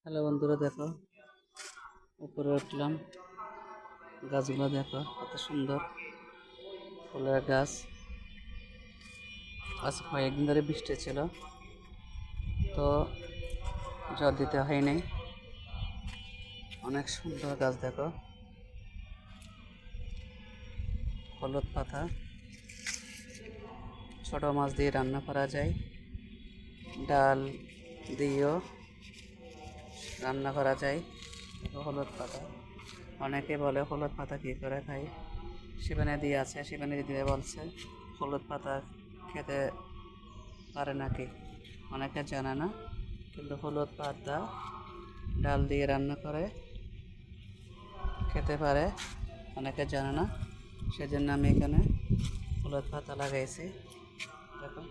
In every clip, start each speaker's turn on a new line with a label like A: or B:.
A: Hello বন্ধুরা, দেখো উপরে উঠলাম। গাছগুলো দেখো কত সুন্দর ফুলের গাছ। আজ কয়েকদিন ধরে বৃষ্টি ছিল, তো জল দিতে হয়নি। অনেক সুন্দর গাছ দেখো, হলুদ পাতা। ছোট মাছ দিয়ে রান্না করা যায়, ডাল দিয়েও রান্না করা যায়। হলুদ পাতা, অনেকে বলে হলুদ পাতা কী করে খাই, সেখানে দিয়ে আছে, সেখানে দিয়ে বলছে হলুদ পাতা খেতে পারে নাকি, অনেকে জানে না। কিন্তু হলুদ পাতা ডাল দিয়ে রান্না করে খেতে পারে, অনেকে জানে না। সেজন্য আমি এখানে হলুদ পাতা লাগাইছি। দেখো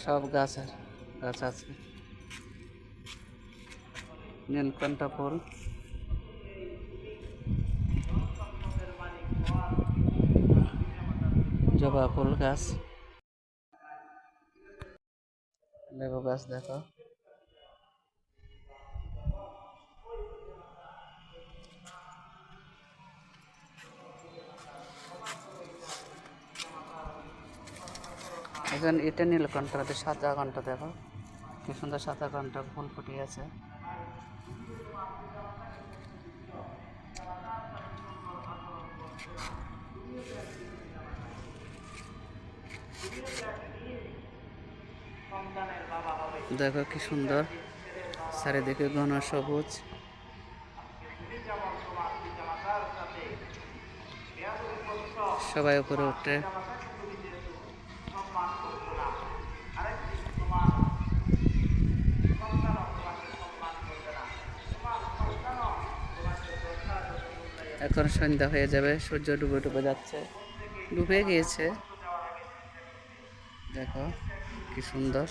A: সব গাছ আছে। নীলকণ্ঠ ফুল, জবা ফুল গাছ, লেবু গাছ দেখো। এখানে এটা নীলকণ্ঠ, সাদা কণ্ঠ দেখো কি সুন্দর, সাদা কণ্ঠ ফুল ফুটিয়েছে। দেখো কি সুন্দর, চারিদিকে ঘন সবুজ। সবাই উপরে উঠে এখন সন্ধ্যা হয়ে যাবে, সূর্য ডুবে ডুবে যাচ্ছে, ডুবে গিয়েছে। দেখো কি সুন্দর,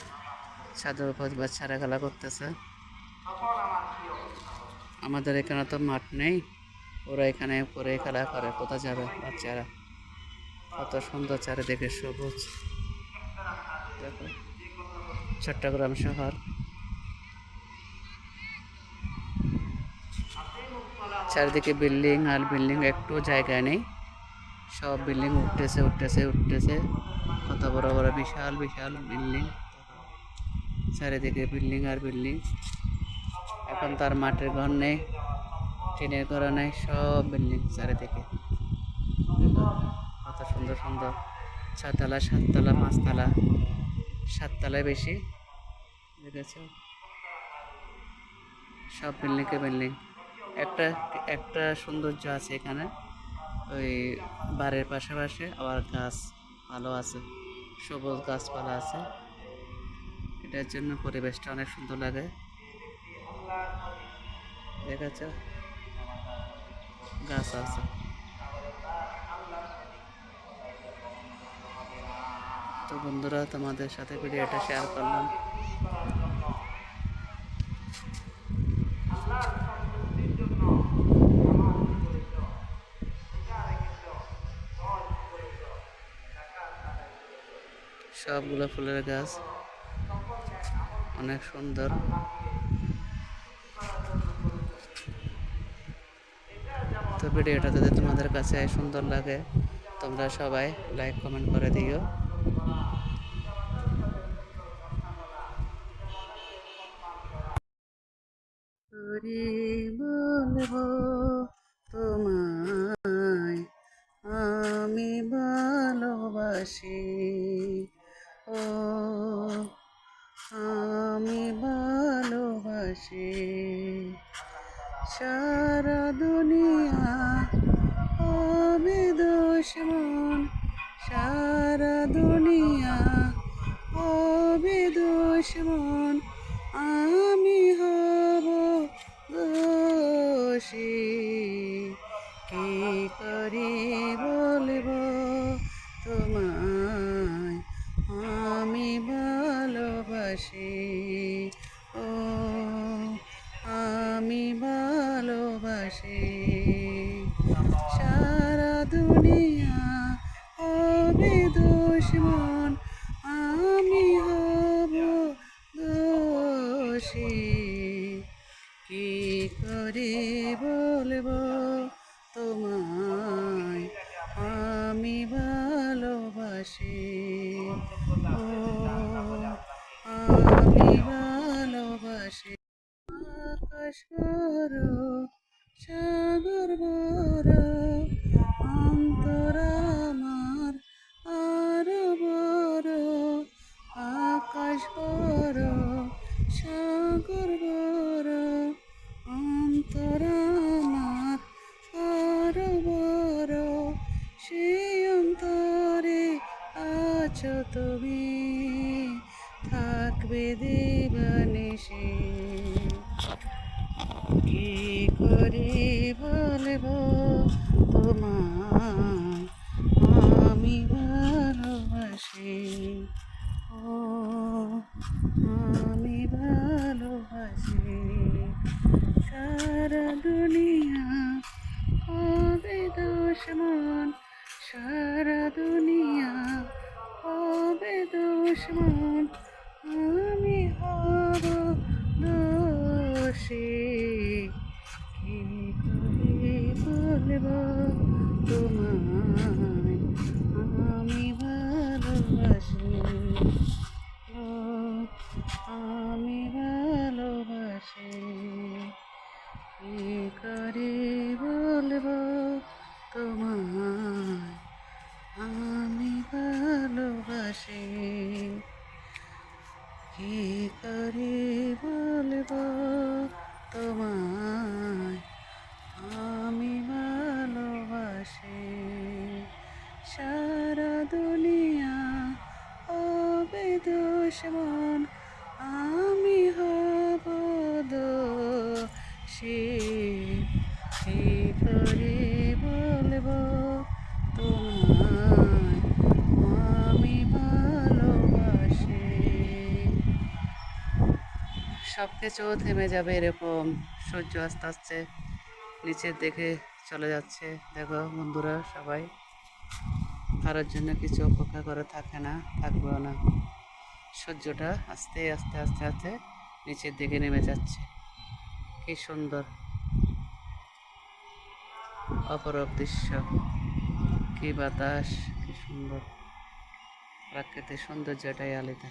A: ছাদের উপর বাচ্চারা খেলা করতেছে। আমাদের এখানে তো মাঠ নেই, ওরা এখানে উপরে খেলা করে, কোথায় যাবে বাচ্চারা। কত সুন্দর চারিদিকে সবুজ। দেখো চট্টগ্রাম শহর, চারিদিকে বিল্ডিং আর বিল্ডিং, একটু জায়গা নেই, সব বিল্ডিং উঠতেছে। কত বড় বড় বিশাল বিশাল বিল্ডিং, চারিদিকে বিল্ডিং আর বিল্ডিং। এখন তার মাঠের ঘর নেই, টিনের ঘর নেই, সব বিল্ডিং চারিদিকে। কত সুন্দর সুন্দর, 6 তলা 7 তলা 5 তলা, 7 তলায় বেশি, দেখেছ সব বিল্ডিংকে বিল্ডিং। একটা একটা সৌন্দর্য আছে এখানে, ওই বাড়ির পাশাপাশি আবার গাছ ভালো আছে, সবুজ গাছপালা আছে, এটার জন্য পরিবেশটা অনেক সুন্দর লাগে। দেখেছ গাছ আছে। তো বন্ধুরা, তোমাদের সাথে ভিডিওটা শেয়ার করলাম। সবগুলো ফুলের গাছ অনেক সুন্দর। তো ভিডিওটা যদি তোমাদের কাছে সুন্দর লাগে, তোমরা সবাই লাইক কমেন্ট করে দিও। বলবো তোমায় আমি ভালোবাসি, ও আমি ভালোবাসি। সারা দুনিয়া হবে দুশমন, সারা দুনিয়া হবে দুশমন, আমি হব দোষী। কি করি বলবো তোমায় আমি ভালোবাসি, ও আমি ভালোবাসি। সারা দুনিয়া হবে দুশমন, ভালোবাসি, ও আমি ভালোবাসি। আকাশ বড়, সাগর বড়, অন্তর আমার আরো বড়। আকাশ বড়, সাগর বড়, অন্তর আমার আরো বড়। সেই অন্তরে আছো তুমি, থাকবে দিবানিশি। কি করে বলবো তোমায় আমি ভালোবাসি, ও আমি ভালোবাসি। সারা দুনিয়া হবে দুশ্মন, সারা দুনিয়া হবে দুশ্মন, আমি হব দোষী। কি করে বলবো তোমায় আমি ভালোবাসি, ও আমি ভালোবাসি। কি করে বলবো তোমায় আমি ভালোবাসি, কি করে বলবো তোমায় আমি ভালোবাসি। সারা দুনিয়া হবে দুশ্মন, আমি হব দোষী। কি করে বলবো তোমায় আমি ভালোবাসি। সব কিছু থেমে যাবে এরকম, সূর্য আস্তে আস্তে নিচের দিকে চলে যাচ্ছে। দেখো বন্ধুরা, সবাই কারোর জন্য কিছু অপেক্ষা করে থাকে না, থাকবেও না। সূর্যটা আস্তে আস্তে আস্তে আস্তে নিচের দিকে নেমে যাচ্ছে। কি সুন্দর অপরূপ দৃশ্য, কি বাতাস, কি সুন্দর প্রাকৃতিক সৌন্দর্যটাই আলাদা।